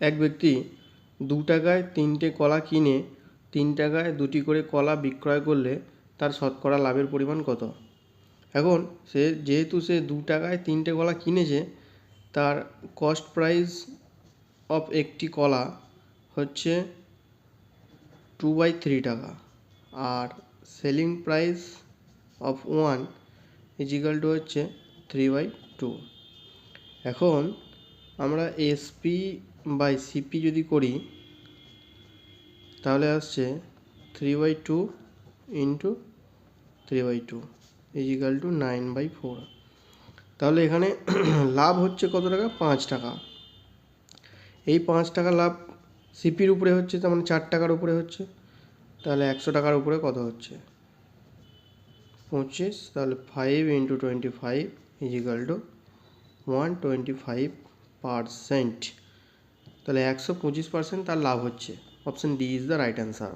এক ব্যক্তি 2 টাকায় 3টে কলা কিনে 3 টাকায় 2টি করে কলা বিক্রয় করলে তার শতকরা লাভের পরিমাণ কত? এখন যেহেতু সে 2 টাকায় 3টে কলা কিনেছে, তার কস্ট প্রাইস অফ একটি কলা হচ্ছে 2/3 টাকা, আর সেলিং প্রাইস অফ 1 হচ্ছে 3/2। এখন আমরা SP/CP যদি করি তাহলে আসছে 3/2 ইন্টু 3/2 9/4। তাহলে এখানে লাভ হচ্ছে কত টাকা? 5 টাকা। এই 5 টাকা লাভ সিপির উপরে হচ্ছে, তার মানে 4 টাকার উপরে হচ্ছে। তাহলে 100 টাকার উপরে কত হচ্ছে? 25। তাহলে 5 ইন্টু 25 125%। তাহলে 125% তার লাভ হচ্ছে। Option D is the right answer.